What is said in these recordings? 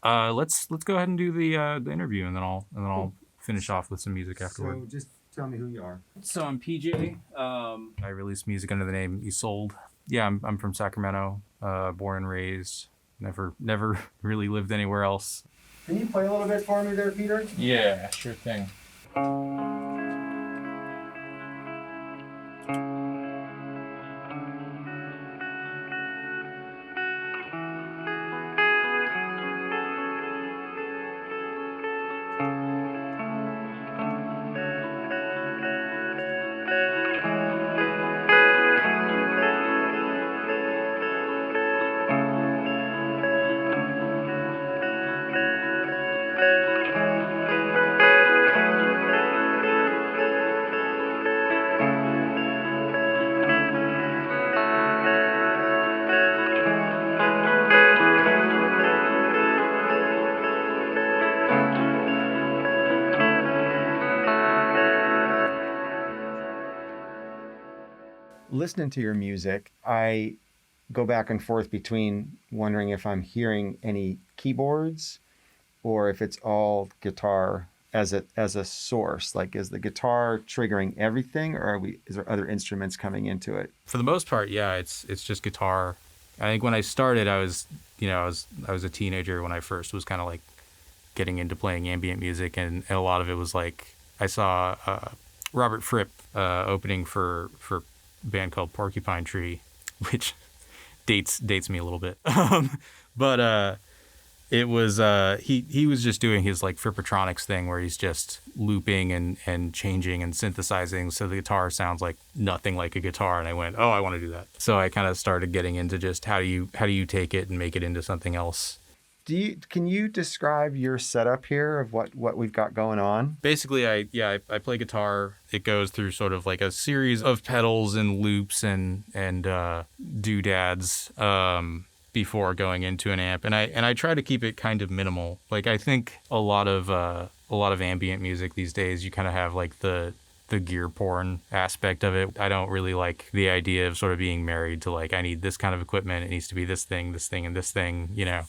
Let's go ahead and do the interview, and then I'll finish off with some music afterward. So just tell me who you are. So I'm PJ. I release music under the name Yseulde. Yeah, I'm from Sacramento. Born and raised. Never really lived anywhere else. Can you play a little bit for me there, Peter? Yeah, sure thing. Listening to your music, I go back and forth between wondering if I'm hearing any keyboards or if it's all guitar as a source. Like, is the guitar triggering everything, or is there other instruments coming into it? For the most part, yeah, it's just guitar. I think when I started, I was a teenager when I first was kind of like getting into playing ambient music, and a lot of it was like I saw Robert Fripp opening for a band called Porcupine Tree, which dates me a little bit. But it was he was just doing his like Frippatronics thing where he's just looping and changing and synthesizing, so the guitar sounds like nothing like a guitar, and I went, oh, I want to do that. So I kind of started getting into just how do you take it and make it into something else. Can you describe your setup here of what we've got going on? Basically, I play guitar. It goes through sort of like a series of pedals and loops and doodads before going into an amp, and I try to keep it kind of minimal. Like, I think a lot of ambient music these days, you kind of have like the gear porn aspect of it. I don't really like the idea of sort of being married to like, I need this kind of equipment. It needs to be this thing, and this thing, you know.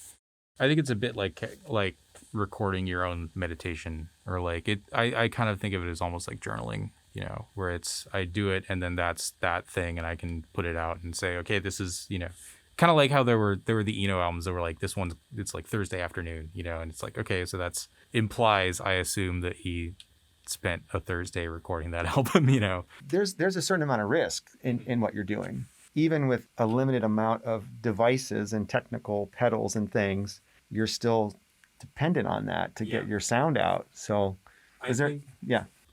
I think it's a bit like recording your own meditation, or like it. I kind of think of it as almost like journaling, you know, where it's I do it and then that's that thing, and I can put it out and say, okay, this is, you know, kind of like how there were the Eno albums that were like, this one's, it's like Thursday afternoon, you know, and it's like, okay, so that's implies, I assume, that he spent a Thursday recording that album, you know. There's a certain amount of risk in what you're doing. Even with a limited amount of devices and technical pedals and things, you're still dependent on that to get your sound out. So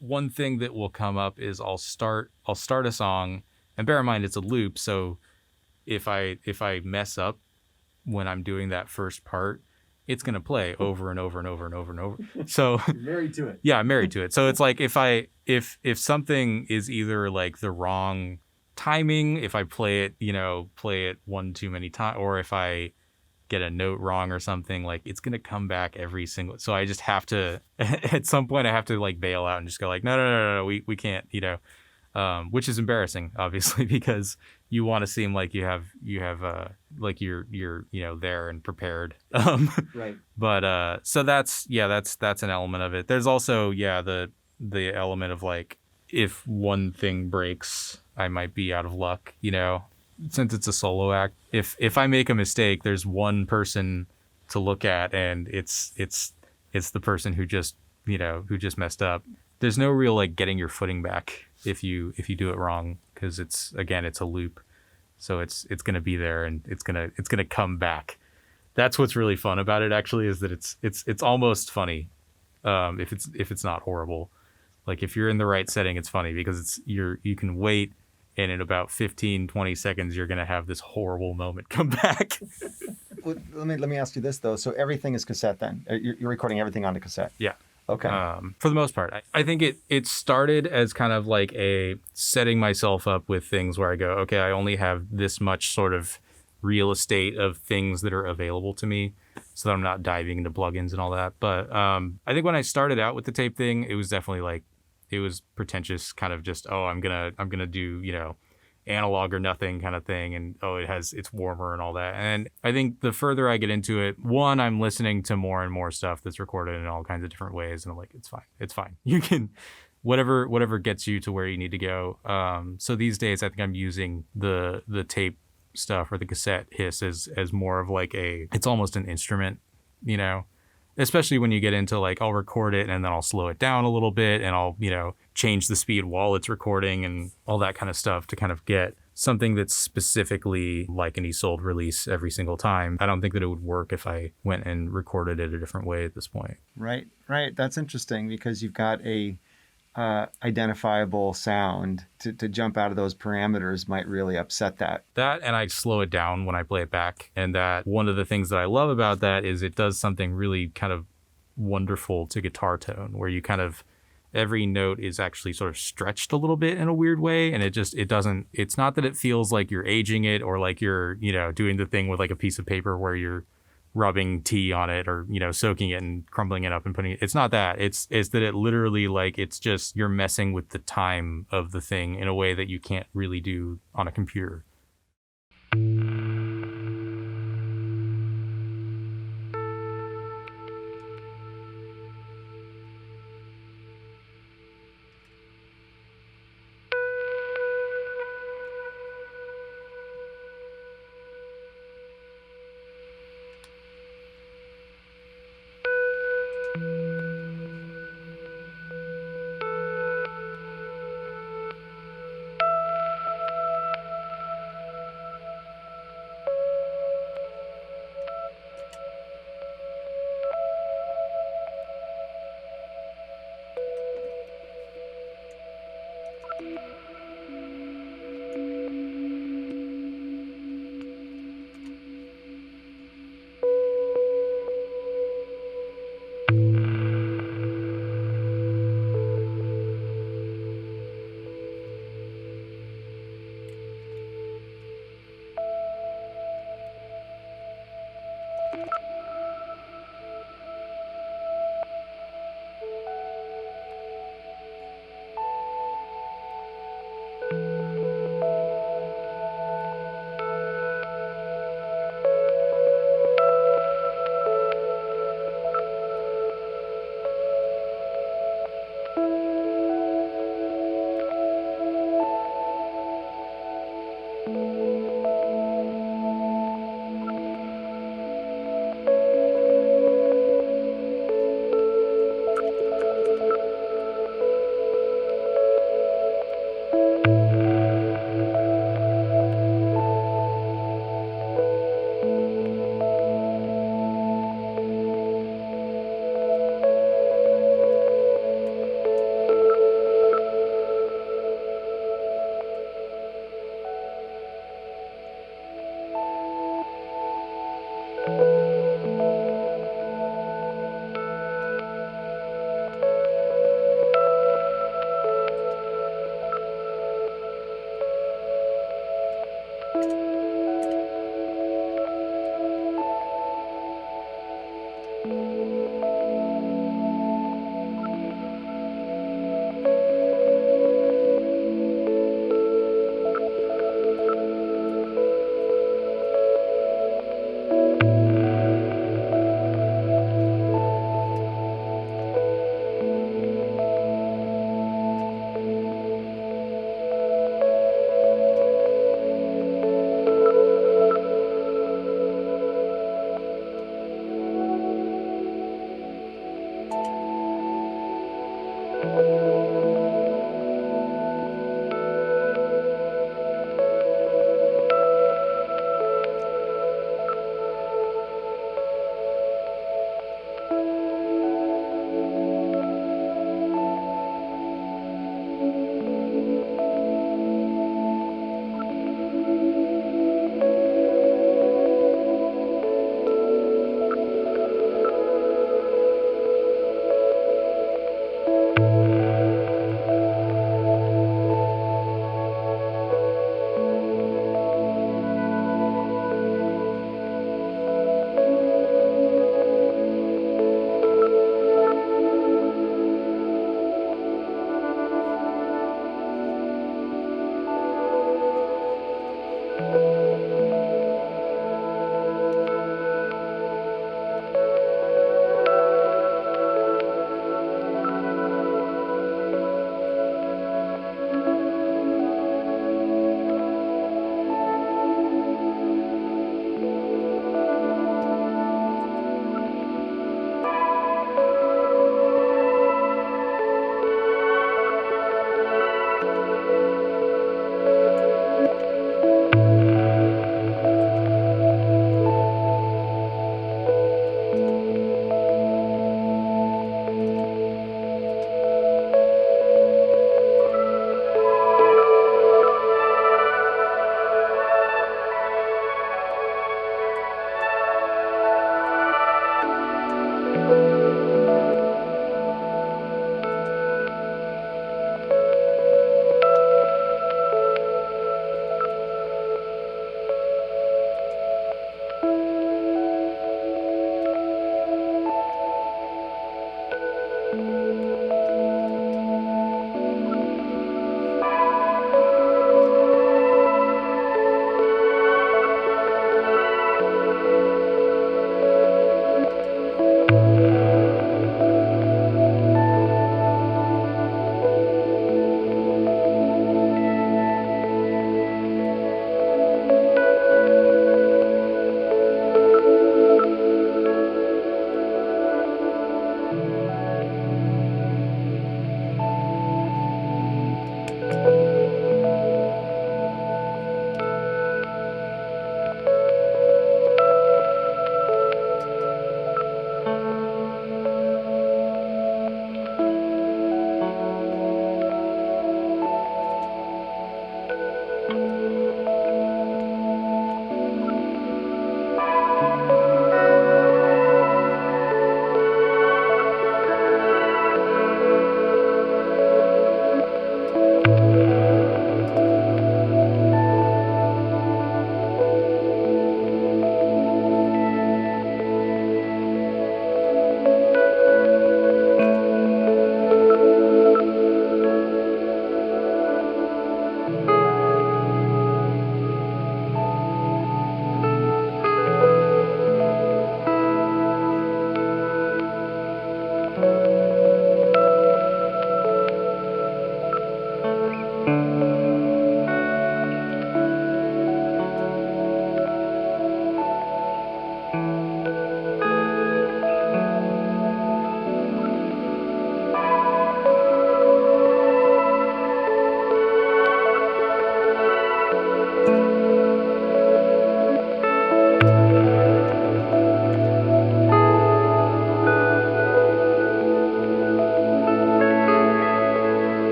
one thing that will come up is I'll start a song, and bear in mind it's a loop, so if I mess up when I'm doing that first part, it's going to play over and over and over and over and over. So you're married to it. Yeah, I'm married to it. So it's like if something is either like the wrong timing, if I play it one too many times, or if I get a note wrong or something, like it's gonna come back every single. So I just have to at some point I have to like bail out and just go like no, we can't, you know, which is embarrassing, obviously, because you want to seem like you have like you're you know there and prepared. Right. But so that's an element of it. There's also the element of like, if one thing breaks, I might be out of luck, you know, since it's a solo act. If I make a mistake, there's one person to look at, and it's the person who just messed up. There's no real like getting your footing back if you do it wrong, because it's a loop. So it's going to be there, and it's going to come back. That's what's really fun about it, actually, is that it's almost funny if it's not horrible. Like, if you're in the right setting, it's funny because you can wait, and in about 15-20 seconds, you're going to have this horrible moment come back. Well, let me ask you this, though. So everything is cassette then? You're recording everything onto cassette? Yeah. Okay. For the most part. I think it started as kind of like a setting myself up with things where I go, okay, I only have this much sort of real estate of things that are available to me, so that I'm not diving into plugins and all that. But I think when I started out with the tape thing, it was definitely like, it was pretentious, kind of just, oh, I'm gonna do, you know, analog or nothing kind of thing, and it's warmer and all that. And I think the further I get into it, one, I'm listening to more and more stuff that's recorded in all kinds of different ways, and I'm like, it's fine. You can whatever gets you to where you need to go. So these days I think I'm using the tape stuff or the cassette hiss as more of like it's almost an instrument, you know, especially when you get into like, I'll record it and then I'll slow it down a little bit and I'll, you know, change the speed while it's recording and all that kind of stuff to kind of get something that's specifically like an Yseulde release every single time. I don't think that it would work if I went and recorded it a different way at this point. Right. That's interesting because you've got a identifiable sound. To jump out of those parameters might really upset that. That, and I slow it down when I play it back. And that one of the things that I love about that is it does something really kind of wonderful to guitar tone, where you kind of, every note is actually sort of stretched a little bit in a weird way. And it's not that it feels like you're aging it or like you're, you know, doing the thing with like a piece of paper where you're rubbing tea on it or, you know, soaking it and crumbling it up and putting it. It's not that. It's that it literally, like, it's just you're messing with the time of the thing in a way that you can't really do on a computer.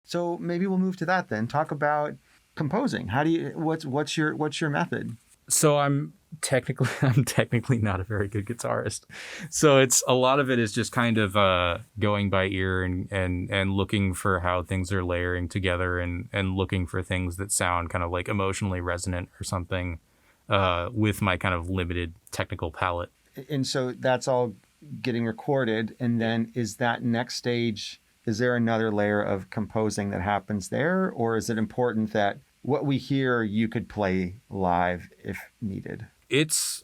So maybe we'll move to that then. Talk about composing. How do you what's your method? So I'm technically not a very good guitarist. So it's a lot of it is just kind of going by ear and looking for how things are layering together and looking for things that sound kind of like emotionally resonant or something with my kind of limited technical palette. And so that's all getting recorded, and then is that next stage, is there another layer of composing that happens there, or is it important that what we hear you could play live if needed? It's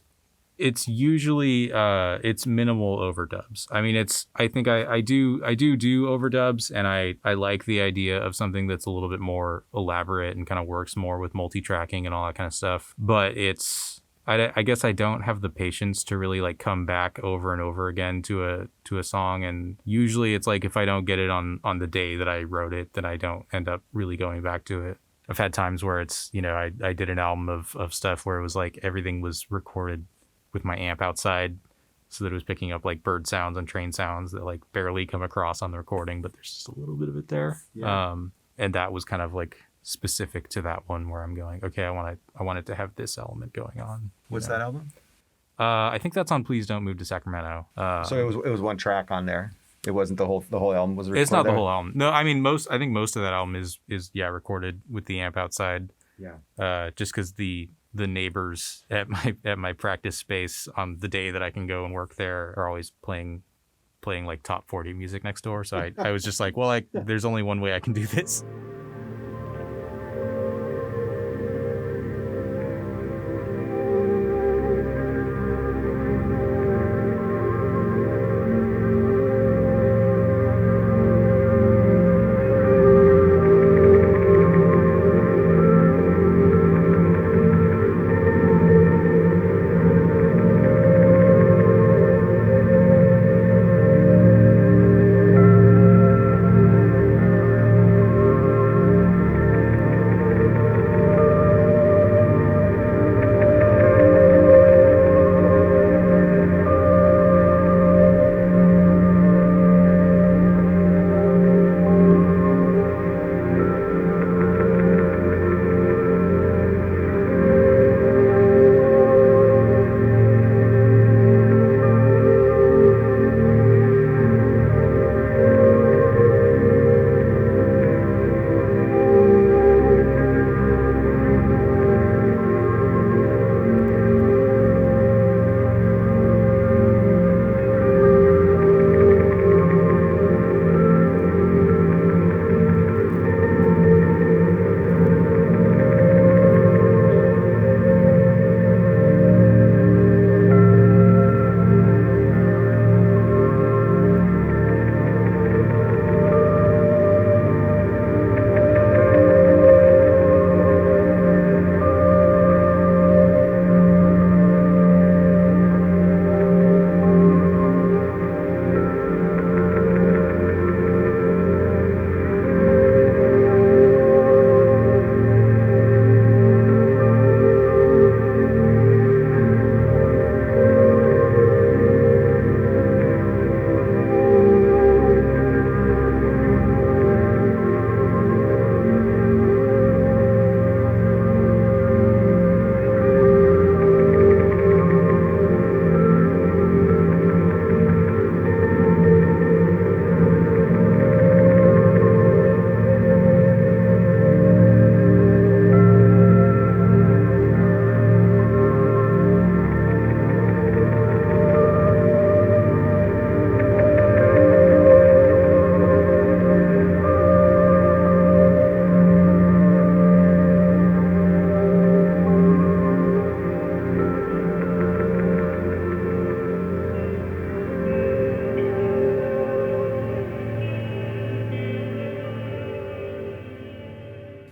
usually it's minimal overdubs. I mean, I think I do overdubs, and I like the idea of something that's a little bit more elaborate and kind of works more with multi-tracking and all that kind of stuff. But I guess I don't have the patience to really like come back over and over again to a song, and usually it's like if I don't get it on the day that I wrote it, then I don't end up really going back to it. I've had times where it's, I did an album of stuff where it was like everything was recorded with my amp outside so that it was picking up like bird sounds and train sounds that like barely come across on the recording, but there's just a little bit of it there. Yeah. And that was kind of like specific to that one where I'm going, okay, I want it to have this element going on. What's that album? I think that's on Please Don't Move to Sacramento. So it was one track on there. It wasn't the whole album was recorded. It's not the whole album. No, I mean I think most of that album is recorded with the amp outside. Yeah. Just because the neighbors at my practice space on the day that I can go and work there are always playing like top 40 music next door. So I was just like, well, there's only one way I can do this.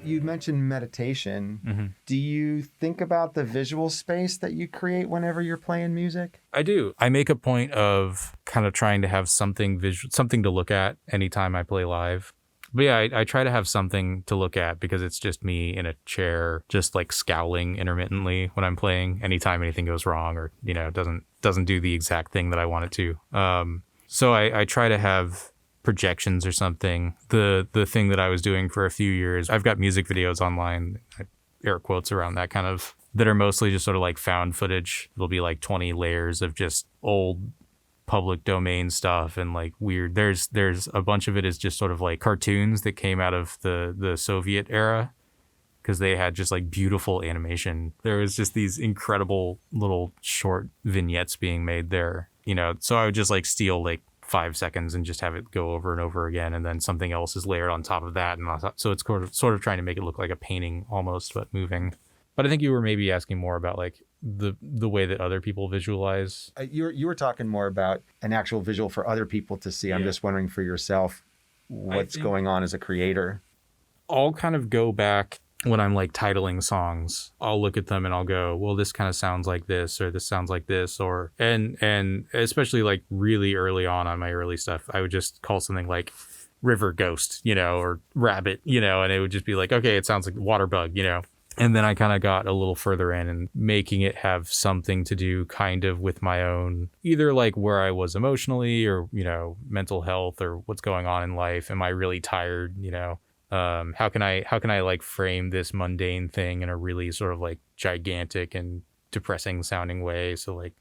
You mentioned meditation. Mm-hmm. Do you think about the visual space that you create whenever you're playing music? I do. I make a point of kind of trying to have something to look at anytime I play live. But yeah, I try to have something to look at because it's just me in a chair, just like scowling intermittently when I'm playing. Anytime anything goes wrong or doesn't do the exact thing that I want it to. So I try to have projections or something. The thing that I was doing for a few years, I've got music videos online, air quotes around that kind of, that are mostly just sort of like found footage. It'll be like 20 layers of just old public domain stuff and like weird. There's a bunch of it is just sort of like cartoons that came out of the Soviet era, because they had just like beautiful animation. There was just these incredible little short vignettes being made there, you know. So I would just like steal like 5 seconds and just have it go over and over again, and then something else is layered on top of that, and on top, so it's sort of trying to make it look like a painting almost, but moving. But I think you were maybe asking more about like the way that other people visualize. You were talking more about an actual visual for other people to see. I'm just wondering for yourself what's going on as a creator. I'll kind of go back when I'm like titling songs. I'll look at them and I'll go, well, this kind of sounds like this, or this sounds like this, or and especially like really early on my early stuff, I would just call something like river ghost, you know, or rabbit, you know, and it would just be like, okay, it sounds like water bug, you know. And then I kind of got a little further in and making it have something to do kind of with my own, either like where I was emotionally, or, you know, mental health, or what's going on in life. Am I really tired? You know, how can I like frame this mundane thing in a really sort of like gigantic and depressing sounding way? So like,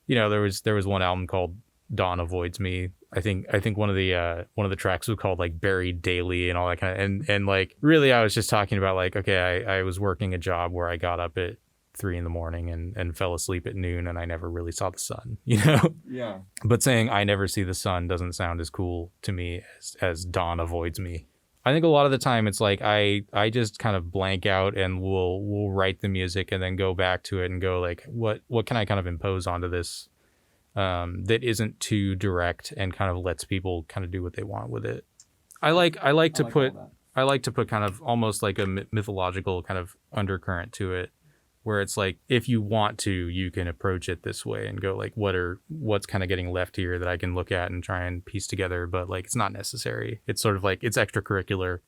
you know, there was one album called Dawn Avoids Me. I think one of the tracks was called like Buried Daily and all that kind of, and like really I was just talking about like, okay, I was working a job where I got up at 3 a.m. and fell asleep at noon, and I never really saw the sun, you know? Yeah. But saying I never see the sun doesn't sound as cool to me as Dawn Avoids Me. I think a lot of the time it's like I just kind of blank out, and we'll write the music and then go back to it and go like, what can I kind of impose onto this that isn't too direct and kind of lets people kind of do what they want with it. I like to put kind of almost like a mythological kind of undercurrent to it, where it's like, if you want to, you can approach it this way and go like, what's kind of getting left here that I can look at and try and piece together, but like it's not necessary. It's sort of like it's extracurricular.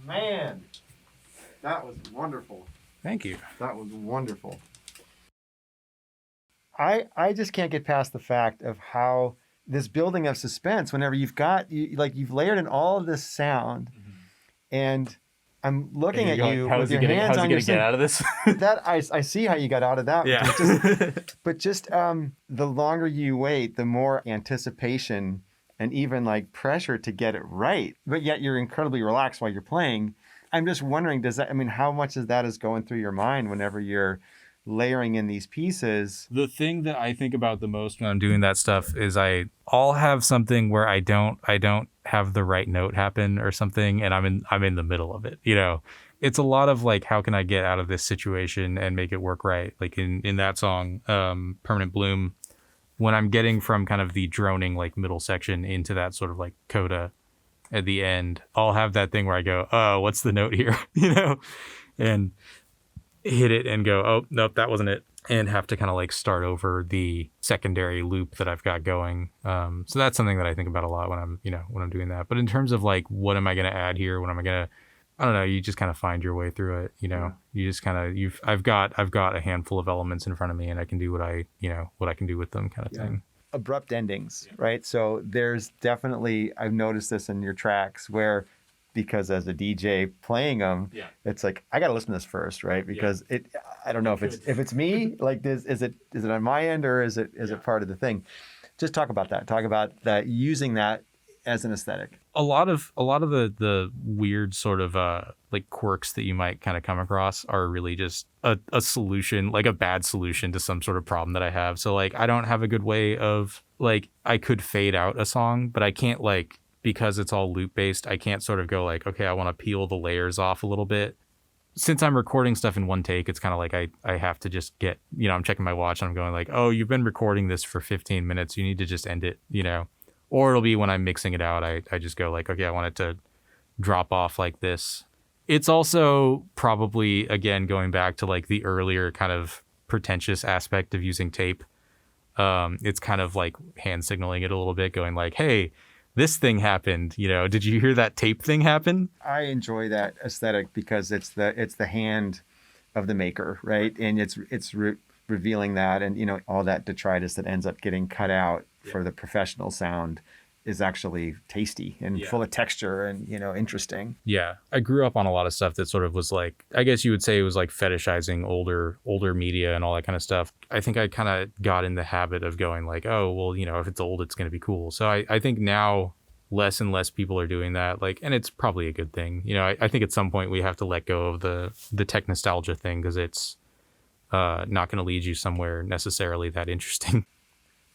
Man, that was wonderful. Thank you. That was wonderful. I just can't get past the fact of how this building of suspense, whenever you've layered in all of this sound, and I'm looking at you with your hands on your get out of this? That I see how you got out of that. Yeah. But just the longer you wait, the more anticipation and even like pressure to get it right. But yet you're incredibly relaxed while you're playing. I'm just wondering, how much of that is going through your mind whenever you're layering in these pieces? The thing that I think about the most when I'm doing that stuff is I'll have something where I don't have the right note happen or something, and I'm in the middle of it. You know, it's a lot of like, how can I get out of this situation and make it work right? Like in that song, Permanent Bloom, when I'm getting from kind of the droning like middle section into that sort of like coda at the end, I'll have that thing where I go, oh, what's the note here? You know, and hit it and go, oh, nope, that wasn't it. And have to kind of like start over the secondary loop that I've got going. So that's something that I think about a lot when I'm doing that. But in terms of like, what am I going to add here? I don't know, you just kind of find your way through it, you know. You just kind of I've got a handful of elements in front of me, and I can do what I can do with them, kind of thing. Abrupt endings, right? So there's definitely, I've noticed this in your tracks where, because as a DJ playing them, it's like I got to listen to this first, right? Because I don't know if it's me, like this, is it on my end, or is it part of the thing? Just talk about that. Talk about that, using that as an aesthetic. A lot of the weird sort of like quirks that you might kind of come across are really just a solution, like a bad solution to some sort of problem that I have. So like I don't have a good way of, like, I could fade out a song, but I can't, like, because it's all loop based, I can't sort of go like, okay, I want to peel the layers off a little bit. Since I'm recording stuff in one take, it's kind of like I have to just get, you know, I'm checking my watch and I'm going like, oh, you've been recording this for 15 minutes. You need to just end it, you know. Or it'll be when I'm mixing it out, I just go like, okay, I want it to drop off like this. It's also probably, again, going back to like the earlier kind of pretentious aspect of using tape. It's kind of like hand signaling it a little bit, going like, hey, this thing happened, you know, did you hear that tape thing happen? I enjoy that aesthetic because it's the hand of the maker, right? And it's revealing that, and, you know, all that detritus that ends up getting cut out for the professional sound is actually tasty and full of texture and, you know, interesting. Yeah. I grew up on a lot of stuff that sort of was like, I guess you would say it was like fetishizing older media and all that kind of stuff. I think I kind of got in the habit of going like, oh, well, you know, if it's old, it's going to be cool. So I think now less and less people are doing that. Like, and it's probably a good thing. You know, I think at some point we have to let go of the tech nostalgia thing, because it's not going to lead you somewhere necessarily that interesting.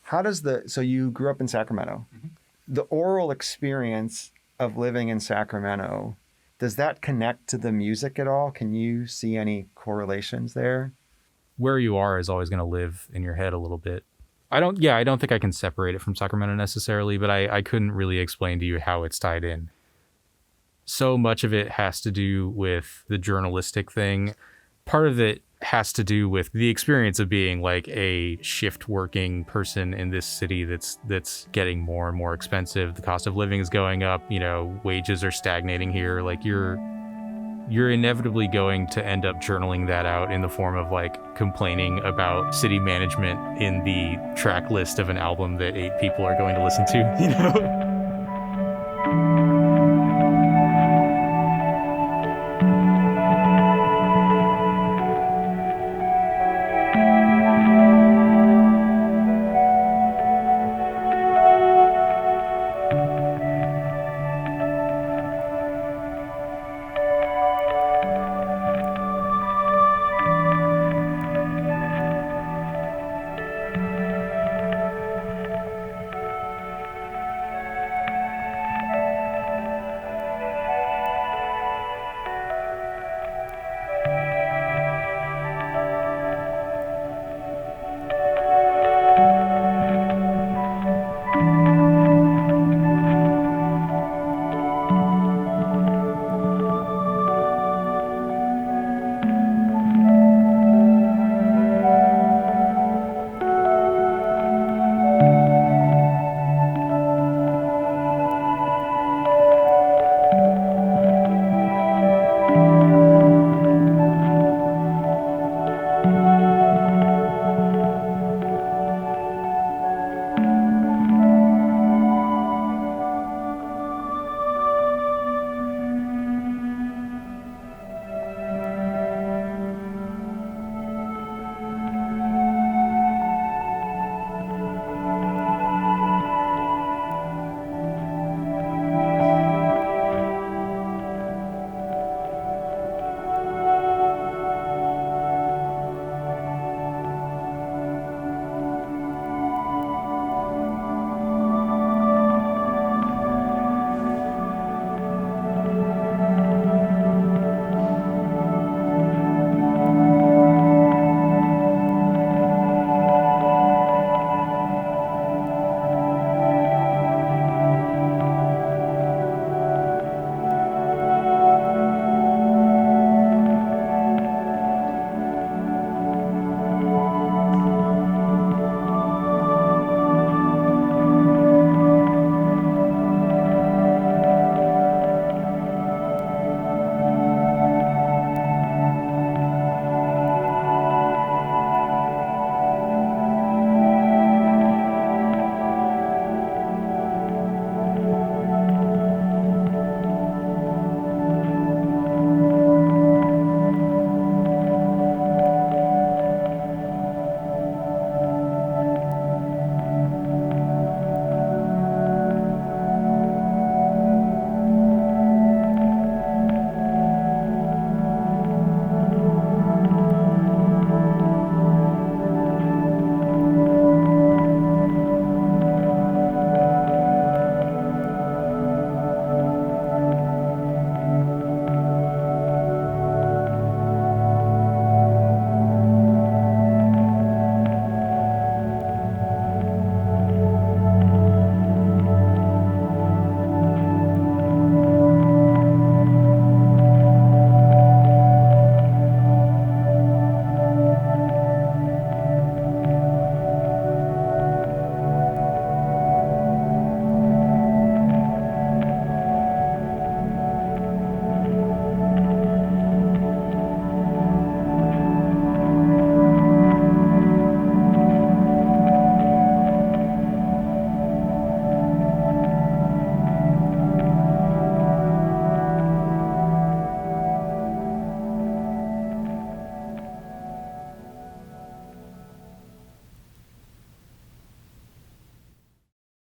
How does so you grew up in Sacramento. Mm-hmm. The oral experience of living in Sacramento, does that connect to the music at all? Can you see any correlations there? Where you are is always going to live in your head a little bit. I don't think I can separate it from Sacramento necessarily, but I couldn't really explain to you how it's tied in. So much of it has to do with the journalistic thing. Part of it has to do with the experience of being like a shift working person in this city that's getting more and more expensive. The cost of living is going up, you know, wages are stagnating here. Like you're inevitably going to end up journaling that out in the form of like complaining about city management in the track list of an album that 8 people are going to listen to, you know?